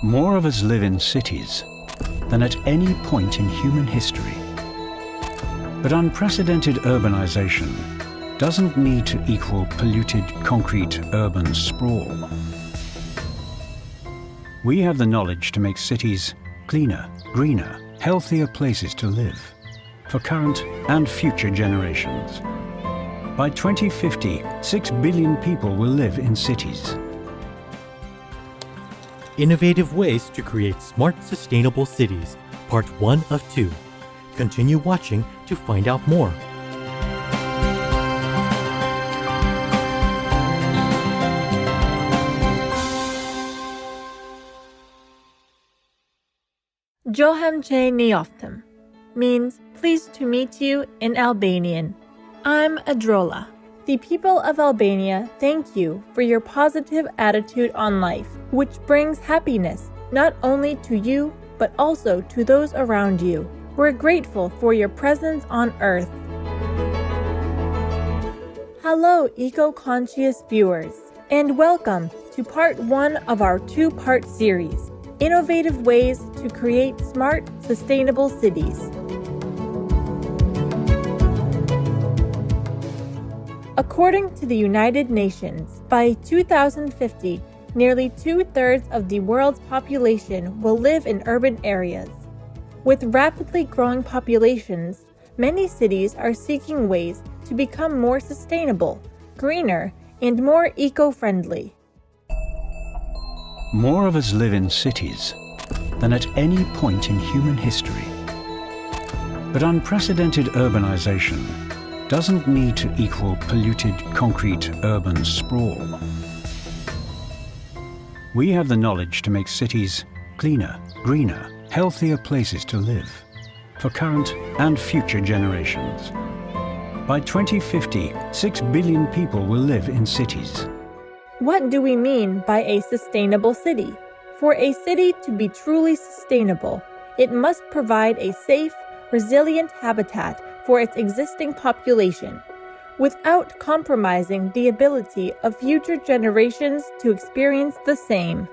More of us live in cities than at any point in human history. But unprecedented urbanization doesn't need to equal polluted concrete urban sprawl. We have the knowledge to make cities cleaner, greener, healthier places to live for current and future generations. By 2050, 6 billion people will live in cities. Innovative Ways to Create Smart, Sustainable Cities, Part 1 of 2. Continue watching to find out more. Johamche Nioftem means pleased to meet you in Albanian. I'm Adrola. The people of Albania thank you for your positive attitude on life, which brings happiness not only to you, but also to those around you. We're grateful for your presence on Earth. Hello, eco-conscious viewers, and welcome to part 1 of our 2-part series, Innovative Ways to Create Smart, Sustainable Cities. According to the United Nations, by 2050, nearly 2/3 of the world's population will live in urban areas. With rapidly growing populations, many cities are seeking ways to become more sustainable, greener, and more eco-friendly. More of us live in cities than at any point in human history. But unprecedented urbanization doesn't need to equal polluted concrete urban sprawl. We have the knowledge to make cities cleaner, greener, healthier places to live for current and future generations. By 2050, 6 billion people will live in cities. What do we mean by a sustainable city? For a city to be truly sustainable, it must provide a safe, resilient habitat for its existing population, without compromising the ability of future generations to experience the same.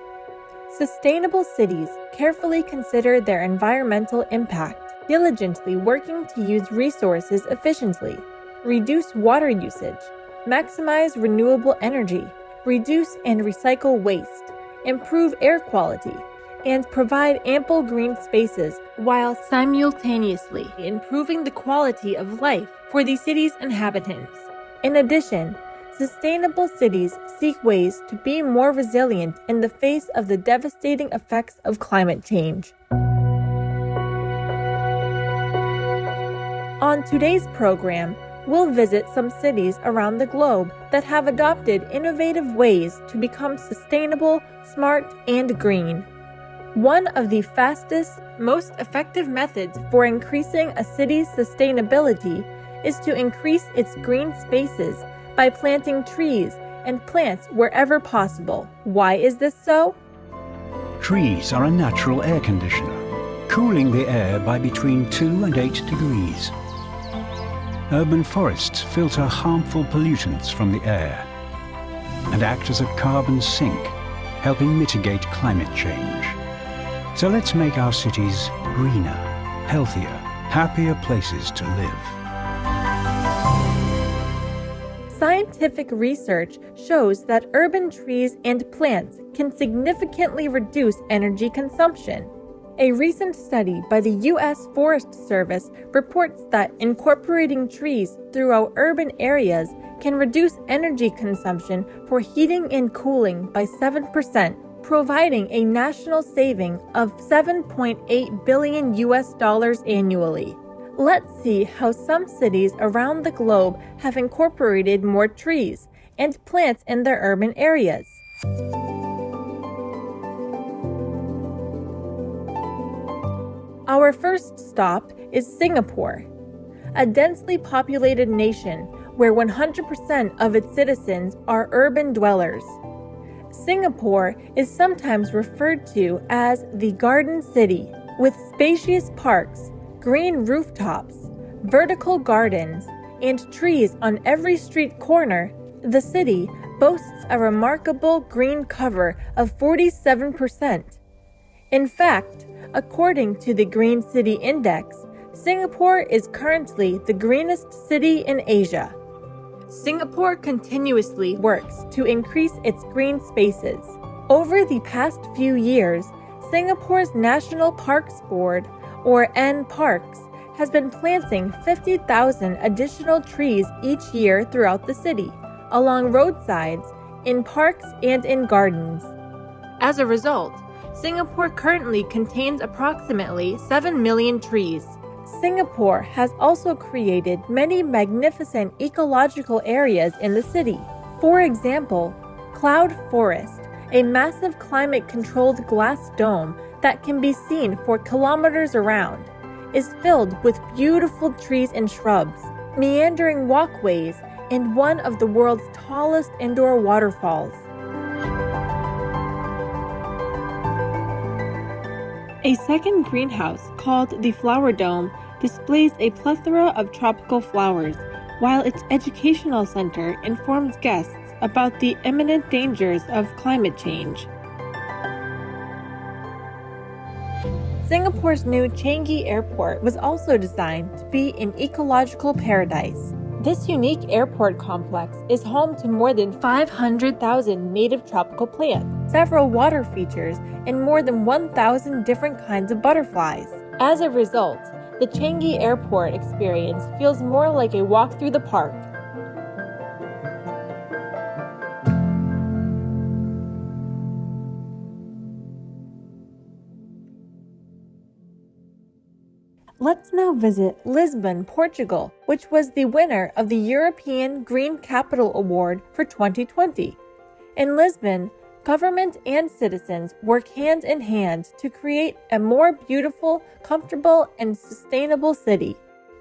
Sustainable cities carefully consider their environmental impact, diligently working to use resources efficiently, reduce water usage, maximize renewable energy, reduce and recycle waste, improve air quality, and provide ample green spaces while simultaneously improving the quality of life for the city's inhabitants. In addition, sustainable cities seek ways to be more resilient in the face of the devastating effects of climate change. On today's program, we'll visit some cities around the globe that have adopted innovative ways to become sustainable, smart, and green. One of the fastest, most effective methods for increasing a city's sustainability is to increase its green spaces by planting trees and plants wherever possible. Why is this so? Trees are a natural air conditioner, cooling the air by between 2 and 8 degrees. Urban forests filter harmful pollutants from the air and act as a carbon sink, helping mitigate climate change. So let's make our cities greener, healthier, happier places to live. Scientific research shows that urban trees and plants can significantly reduce energy consumption. A recent study by the U.S. Forest Service reports that incorporating trees throughout urban areas can reduce energy consumption for heating and cooling by 7%, providing a national saving of $7.8 billion annually. Let's see how some cities around the globe have incorporated more trees and plants in their urban areas. Our first stop is Singapore, a densely populated nation where 100% of its citizens are urban dwellers. Singapore is sometimes referred to as the Garden City, with spacious parks, green rooftops, vertical gardens, and trees on every street corner. The city boasts a remarkable green cover of 47%. In fact, according to the Green City Index, Singapore is currently the greenest city in Asia. Singapore continuously works to increase its green spaces. Over the past few years, Singapore's National Parks Board, or NParks, has been planting 50,000 additional trees each year throughout the city, along roadsides, in parks, and in gardens. As a result, Singapore currently contains approximately 7 million trees. Singapore has also created many magnificent ecological areas in the city. For example, Cloud Forest, a massive climate-controlled glass dome that can be seen for kilometers around, is filled with beautiful trees and shrubs, meandering walkways, and one of the world's tallest indoor waterfalls. A second greenhouse, called the Flower Dome, displays a plethora of tropical flowers, while its educational center informs guests about the imminent dangers of climate change. Singapore's new Changi Airport was also designed to be an ecological paradise. This unique airport complex is home to more than 500,000 native tropical plants, several water features, and more than 1,000 different kinds of butterflies. As a result, the Changi Airport experience feels more like a walk through the park. Let's now visit Lisbon, Portugal, which was the winner of the European Green Capital Award for 2020. In Lisbon, government and citizens work hand in hand to create a more beautiful, comfortable, and sustainable city.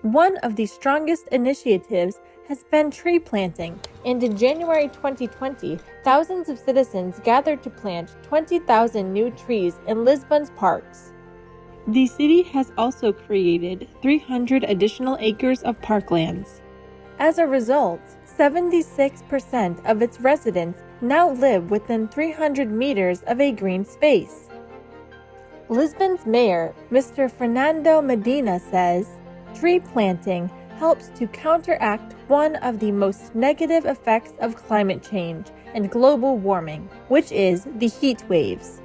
One of the strongest initiatives has been tree planting, and in January 2020, thousands of citizens gathered to plant 20,000 new trees in Lisbon's parks. The city has also created 300 additional acres of parklands. As a result, 76% of its residents now live within 300 meters of a green space. Lisbon's mayor, Mr. Fernando Medina, says, "Tree planting helps to counteract one of the most negative effects of climate change and global warming, which is the heat waves."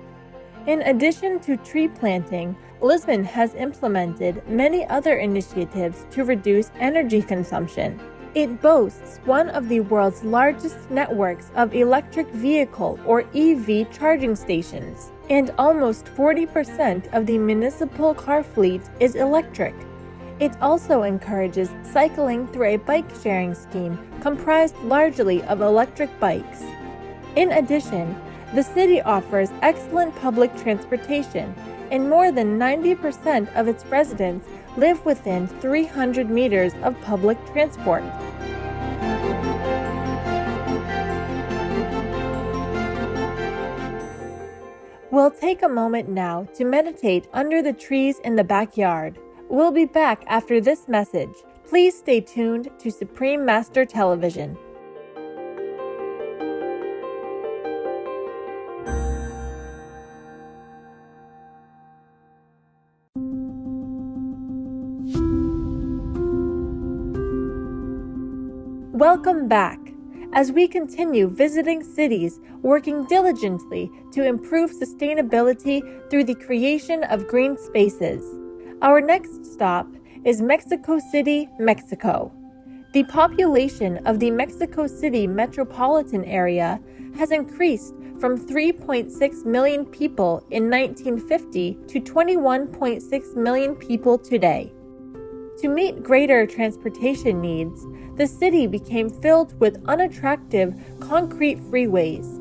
In addition to tree planting, Lisbon has implemented many other initiatives to reduce energy consumption. It boasts one of the world's largest networks of electric vehicle or EV charging stations, and almost 40% of the municipal car fleet is electric. It also encourages cycling through a bike-sharing scheme comprised largely of electric bikes. In addition, the city offers excellent public transportation, and more than 90% of its residents live within 300 meters of public transport. We'll take a moment now to meditate under the trees in the backyard. We'll be back after this message. Please stay tuned to Supreme Master Television. Welcome back, as we continue visiting cities working diligently to improve sustainability through the creation of green spaces. Our next stop is Mexico City, Mexico. The population of the Mexico City metropolitan area has increased from 3.6 million people in 1950 to 21.6 million people today. To meet greater transportation needs, the city became filled with unattractive concrete freeways.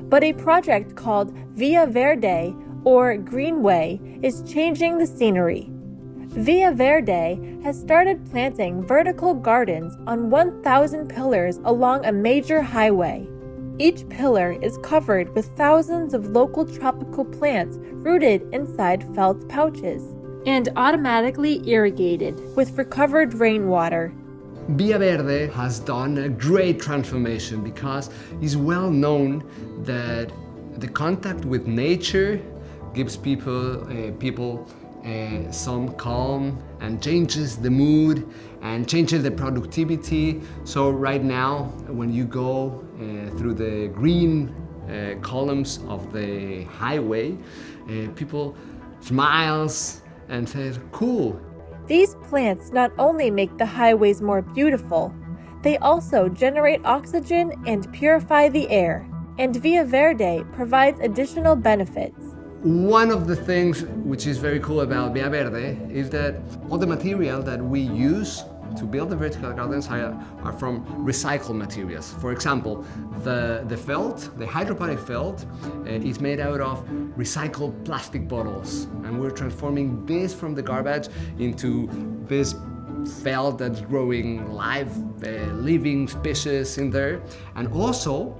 But a project called Via Verde, or Greenway, is changing the scenery. Via Verde has started planting vertical gardens on 1,000 pillars along a major highway. Each pillar is covered with thousands of local tropical plants rooted inside felt pouches and automatically irrigated with recovered rainwater. Via Verde has done a great transformation because it's well known that the contact with nature gives people some calm and changes the mood and changes the productivity. So right now, when you go through the green columns of the highway, people smiles and says, cool. These plants not only make the highways more beautiful, they also generate oxygen and purify the air. And Via Verde provides additional benefits. One of the things which is very cool about Via Verde is that all the material that we use to build the vertical gardens are from recycled materials. For example, the felt, the hydroponic felt, is made out of recycled plastic bottles, and we're transforming this from the garbage into this felt that's growing live, living species in there. And also,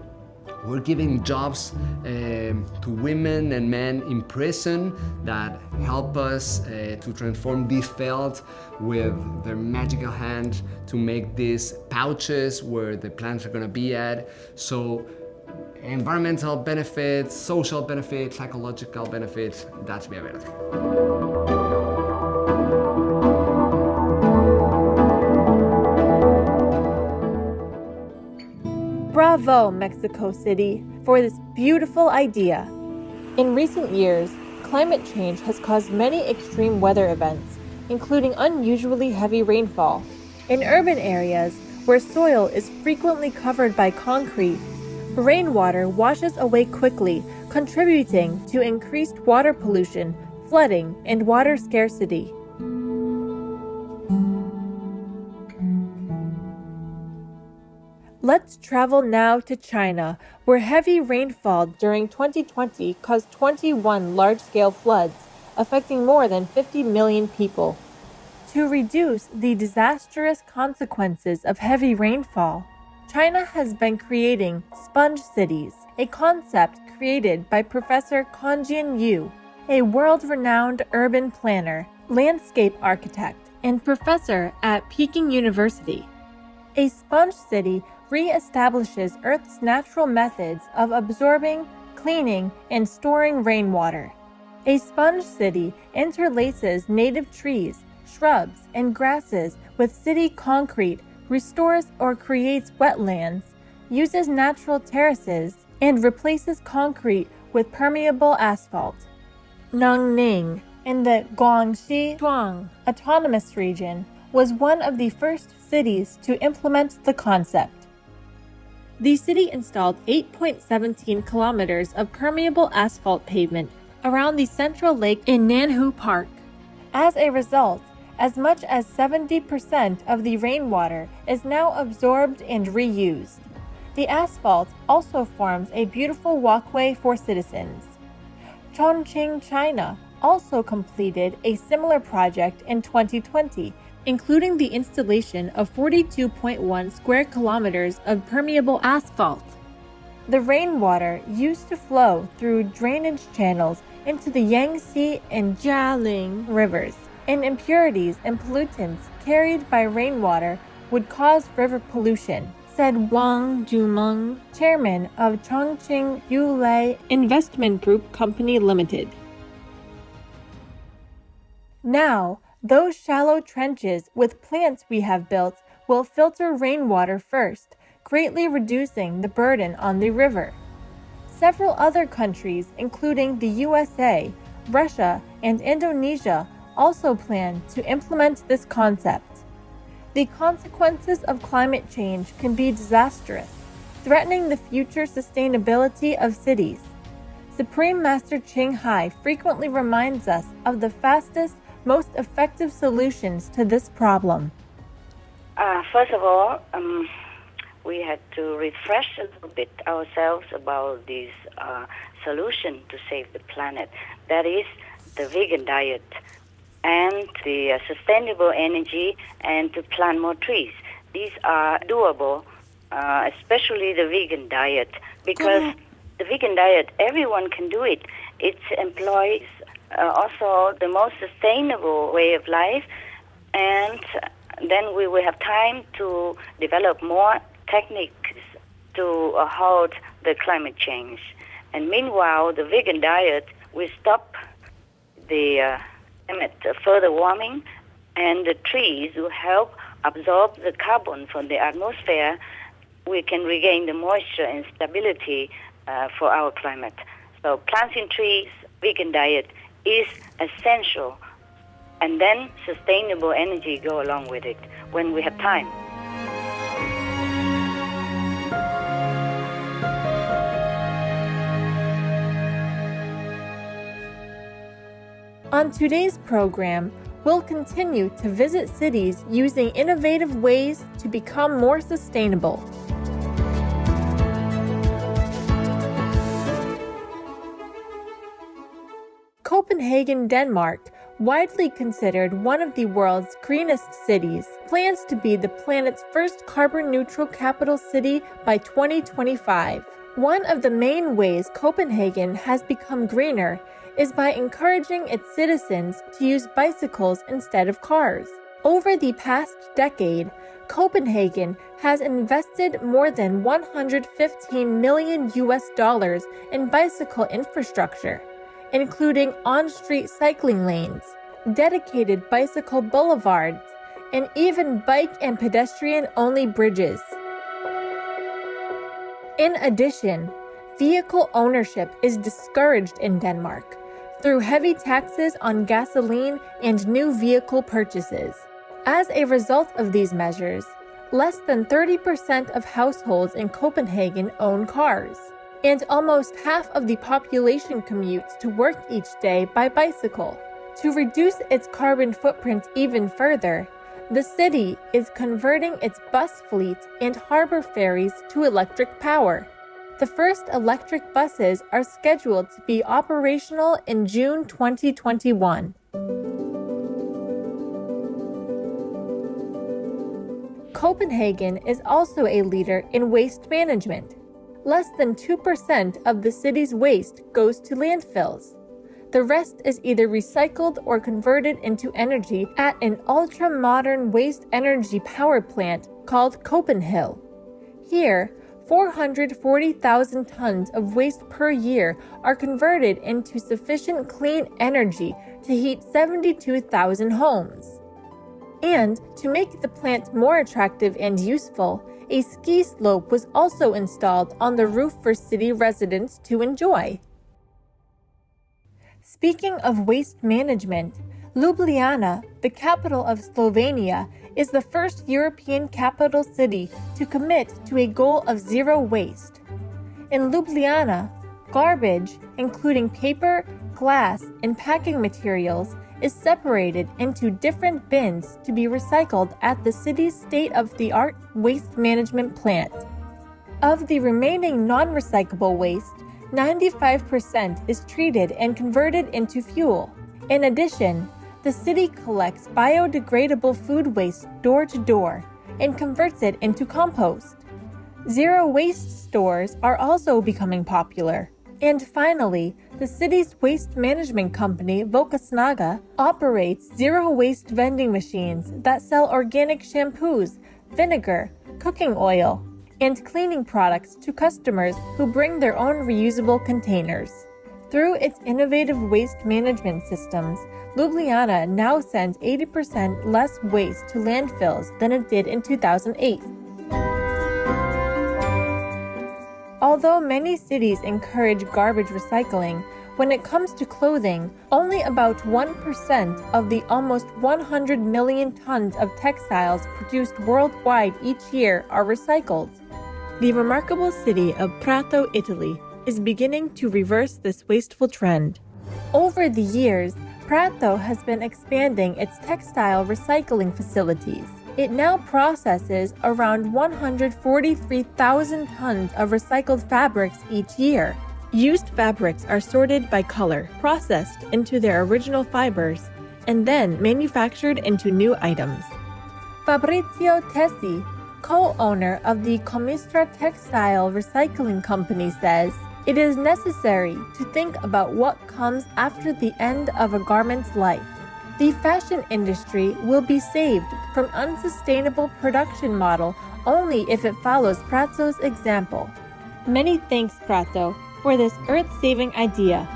we're giving jobs to women and men in prison that help us to transform this felt with their magical hand to make these pouches where the plants are going to be at. So environmental benefits, social benefits, psychological benefits, that's Via Verde. Bravo, Mexico City, for this beautiful idea. In recent years, climate change has caused many extreme weather events, including unusually heavy rainfall. In urban areas, where soil is frequently covered by concrete, rainwater washes away quickly, contributing to increased water pollution, flooding, and water scarcity. Let's travel now to China, where heavy rainfall during 2020 caused 21 large-scale floods, affecting more than 50 million people. To reduce the disastrous consequences of heavy rainfall, China has been creating sponge cities, a concept created by Professor Conjian Yu, a world-renowned urban planner, landscape architect, and professor at Peking University. A sponge city re-establishes Earth's natural methods of absorbing, cleaning, and storing rainwater. A sponge city interlaces native trees, shrubs, and grasses with city concrete, restores or creates wetlands, uses natural terraces, and replaces concrete with permeable asphalt. Nangning, in the Guangxi Zhuang Autonomous Region, was one of the first cities to implement the concept. The city installed 8.17 kilometers of permeable asphalt pavement around the central lake in Nanhu Park. As a result, as much as 70% of the rainwater is now absorbed and reused. The asphalt also forms a beautiful walkway for citizens. Chongqing, China, also completed a similar project in 2020, including the installation of 42.1 square kilometers of permeable asphalt. The rainwater used to flow through drainage channels into the Yangtze and Jialing rivers, and impurities and pollutants carried by rainwater would cause river pollution, said Wang Jumeng, chairman of Chongqing Yulei Investment Group Company Limited. Now, those shallow trenches with plants we have built will filter rainwater first, greatly reducing the burden on the river. Several other countries, including the USA, Russia, and Indonesia, also plan to implement this concept. The consequences of climate change can be disastrous, threatening the future sustainability of cities. Supreme Master Ching Hai frequently reminds us of the fastest, most effective solutions to this problem. First of all, we had to refresh a little bit ourselves about this solution to save the planet. That is the vegan diet and the sustainable energy and to plant more trees. These are doable, especially the vegan diet, because the vegan diet, everyone can do it. It employs also the most sustainable way of life, and then we will have time to develop more techniques to halt the climate change. And meanwhile, the vegan diet will stop the further warming, and the trees will help absorb the carbon from the atmosphere. We can regain the moisture and stability for our climate. So planting trees, vegan diet is essential, and then sustainable energy go along with it when we have time. On today's program, we'll continue to visit cities using innovative ways to become more sustainable. Copenhagen, Denmark, widely considered one of the world's greenest cities, plans to be the planet's first carbon-neutral capital city by 2025. One of the main ways Copenhagen has become greener is by encouraging its citizens to use bicycles instead of cars. Over the past decade, Copenhagen has invested more than $115 million in bicycle infrastructure, including on-street cycling lanes, dedicated bicycle boulevards, and even bike and pedestrian-only bridges. In addition, vehicle ownership is discouraged in Denmark through heavy taxes on gasoline and new vehicle purchases. As a result of these measures, less than 30% of households in Copenhagen own cars, and almost half of the population commutes to work each day by bicycle. To reduce its carbon footprint even further, the city is converting its bus fleet and harbor ferries to electric power. The first electric buses are scheduled to be operational in June 2021. Copenhagen is also a leader in waste management. Less than 2% of the city's waste goes to landfills. The rest is either recycled or converted into energy at an ultra-modern waste energy power plant called Copenhill. Here, 440,000 tons of waste per year are converted into sufficient clean energy to heat 72,000 homes. And to make the plant more attractive and useful, a ski slope was also installed on the roof for city residents to enjoy. Speaking of waste management, Ljubljana, the capital of Slovenia, is the first European capital city to commit to a goal of zero waste. In Ljubljana, garbage, including paper, glass, and packing materials, is separated into different bins to be recycled at the city's state-of-the-art waste management plant. Of the remaining non-recyclable waste, 95% is treated and converted into fuel. In addition, the city collects biodegradable food waste door to door and converts it into compost. Zero-waste stores are also becoming popular. And finally, the city's waste management company, Vokasnaga, operates zero-waste vending machines that sell organic shampoos, vinegar, cooking oil, and cleaning products to customers who bring their own reusable containers. Through its innovative waste management systems, Ljubljana now sends 80% less waste to landfills than it did in 2008. Although many cities encourage garbage recycling, when it comes to clothing, only about 1% of the almost 100 million tons of textiles produced worldwide each year are recycled. The remarkable city of Prato, Italy, is beginning to reverse this wasteful trend. Over the years, Prato has been expanding its textile recycling facilities. It now processes around 143,000 tons of recycled fabrics each year. Used fabrics are sorted by color, processed into their original fibers, and then manufactured into new items. Fabrizio Tessi, co-owner of the Comistra Textile Recycling Company, says, "It is necessary to think about what comes after the end of a garment's life. The fashion industry will be saved from unsustainable production model only if it follows Prato's example." Many thanks, Prato. for this earth-saving idea.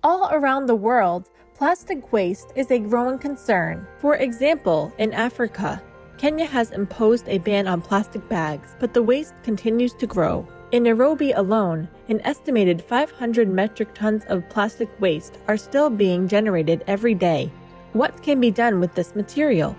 All around the world, plastic waste is a growing concern. For example, in Africa, Kenya has imposed a ban on plastic bags, but the waste continues to grow. In Nairobi alone, an estimated 500 metric tons of plastic waste are still being generated every day. What can be done with this material?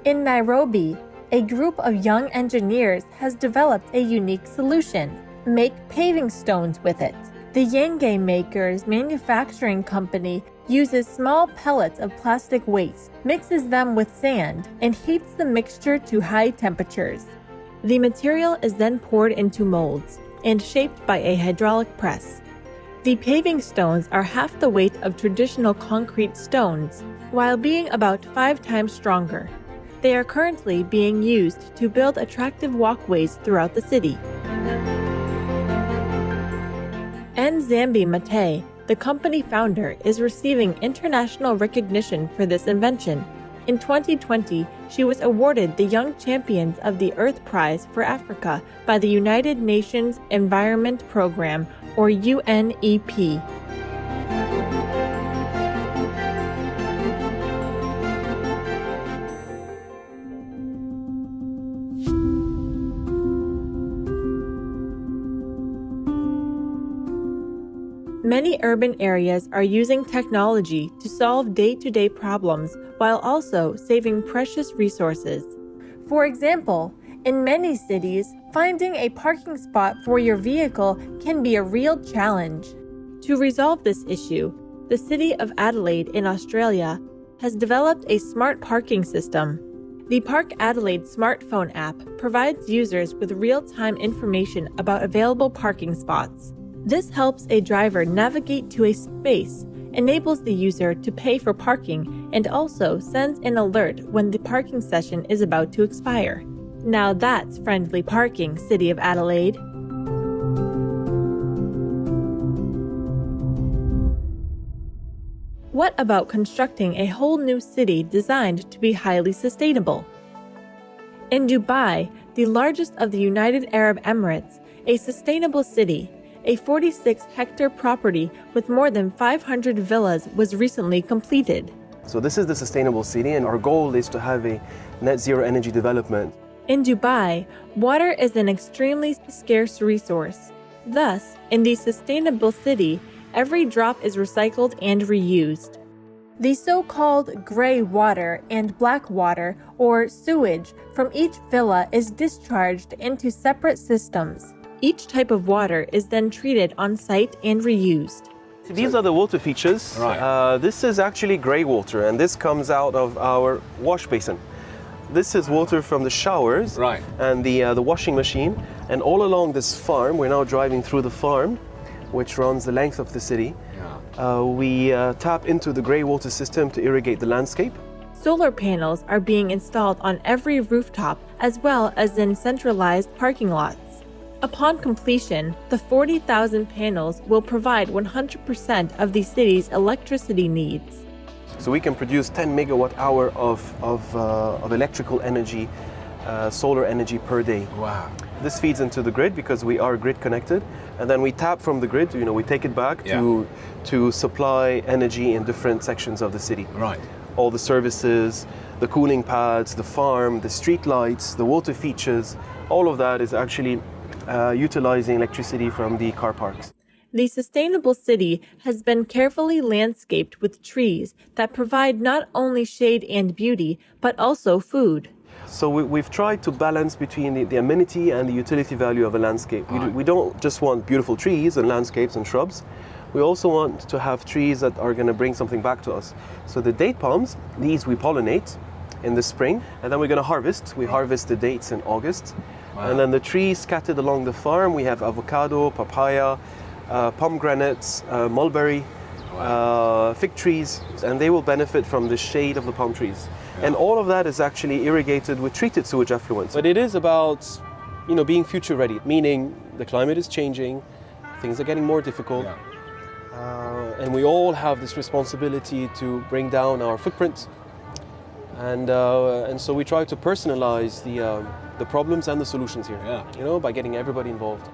In Nairobi, a group of young engineers has developed a unique solution: make paving stones with it. The Yenge Makers manufacturing company uses small pellets of plastic waste, mixes them with sand, and heats the mixture to high temperatures. The material is then poured into molds and shaped by a hydraulic press. The paving stones are half the weight of traditional concrete stones, while being about 5 times stronger. They are currently being used to build attractive walkways throughout the city. Nzambi Mate, the company founder, is receiving international recognition for this invention. In 2020, she was awarded the Young Champions of the Earth Prize for Africa by the United Nations Environment Programme, or UNEP. Many urban areas are using technology to solve day-to-day problems while also saving precious resources. For example, in many cities, finding a parking spot for your vehicle can be a real challenge. To resolve this issue, the City of Adelaide in Australia has developed a smart parking system. The Park Adelaide smartphone app provides users with real-time information about available parking spots. This helps a driver navigate to a space, enables the user to pay for parking, and also sends an alert when the parking session is about to expire. Now that's friendly parking, City of Adelaide. What about constructing a whole new city designed to be highly sustainable? In Dubai, the largest of the United Arab Emirates, a sustainable city, a 46-hectare property with more than 500 villas was recently completed. So this is the sustainable city, and our goal is to have a net zero energy development. In Dubai, water is an extremely scarce resource. Thus, in the sustainable city, every drop is recycled and reused. The so-called gray water and black water, or sewage, from each villa is discharged into separate systems. Each type of water is then treated on site and reused. These are the water features. Right. This is actually grey water, and this comes out of our wash basin. This is water from the showers Right. and the washing machine. And all along this farm, we're now driving through the farm, which runs the length of the city. We tap into the grey water system to irrigate the landscape. Solar panels are being installed on every rooftop as well as in centralized parking lots. Upon completion, the 40,000 panels will provide 100% of the city's electricity needs. So we can produce 10 megawatt hour of electrical energy, solar energy per day. Wow. This feeds into the grid because we are grid connected, and then we tap from the grid. We take it back to supply energy in different sections of the city. Right. All the services, the cooling pads, the farm, the street lights, the water features, all of that is actually utilizing electricity from the car parks. The sustainable city has been carefully landscaped with trees that provide not only shade and beauty, but also food. So we've tried to balance between the amenity and the utility value of a landscape. We don't just want beautiful trees and landscapes and shrubs. We also want to have trees that are going to bring something back to us. So the date palms, these we pollinate in the spring, and then we're going to harvest. We harvest the dates in August. Wow. And then the trees scattered along the farm, we have avocado, papaya, pomegranates, mulberry, fig trees, and they will benefit from the shade of the palm trees. Yeah. And all of that is actually irrigated with treated sewage effluents. But it is about, being future ready, meaning the climate is changing, things are getting more difficult, and we all have this responsibility to bring down our footprint. And so we try to personalize the problems and the solutions here. Yeah. By getting everybody involved.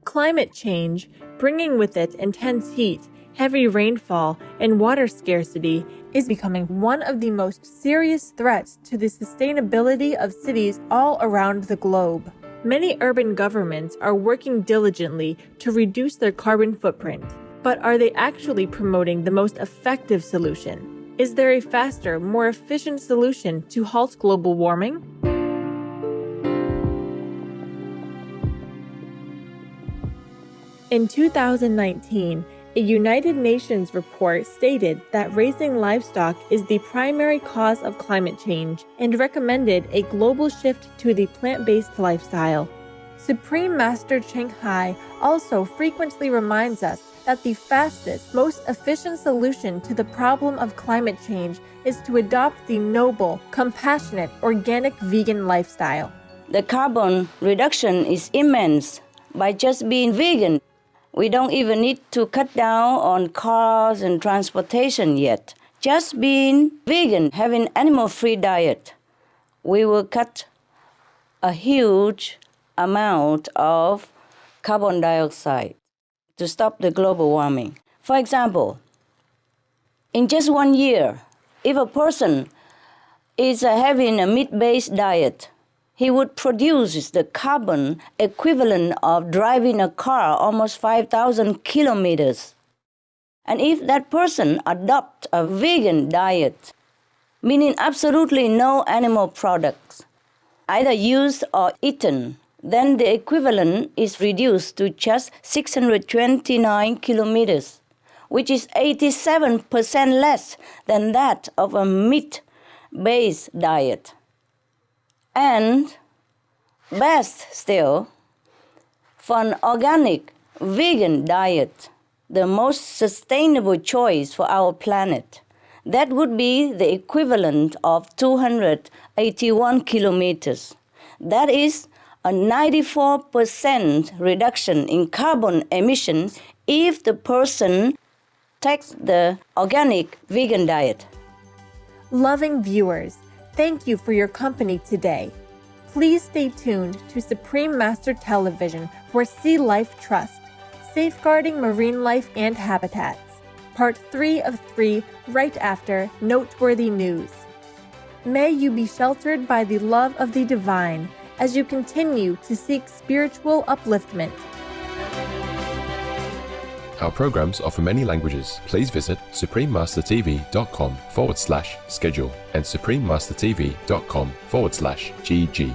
Climate change, bringing with it intense heat, heavy rainfall, and water scarcity, is becoming one of the most serious threats to the sustainability of cities all around the globe. Many urban governments are working diligently to reduce their carbon footprint. But are they actually promoting the most effective solution? Is there a faster, more efficient solution to halt global warming? In 2019, a United Nations report stated that raising livestock is the primary cause of climate change and recommended a global shift to the plant-based lifestyle. Supreme Master Cheng Hai also frequently reminds us that the fastest, most efficient solution to the problem of climate change is to adopt the noble, compassionate, organic vegan lifestyle. The carbon reduction is immense by just being vegan. We don't even need to cut down on cars and transportation yet. Just being vegan, having animal-free diet, we will cut a huge amount of carbon dioxide to stop the global warming. For example, in just 1 year, if a person is having a meat-based diet, he would produce the carbon equivalent of driving a car almost 5,000 kilometers. And if that person adopts a vegan diet, meaning absolutely no animal products, either used or eaten, then the equivalent is reduced to just 629 kilometers, which is 87% less than that of a meat-based diet. And best still, for an organic vegan diet, the most sustainable choice for our planet, that would be the equivalent of 281 kilometers. That is a 94% reduction in carbon emission if the person takes the organic vegan diet. Loving viewers, thank you for your company today. Please stay tuned to Supreme Master Television for Sea Life Trust, Safeguarding Marine Life and Habitats, Part 3 of 3 right after Noteworthy News. May you be sheltered by the love of the divine as you continue to seek spiritual upliftment. Our programs offer many languages. Please visit suprememastertv.com/schedule and suprememastertv.com/GG.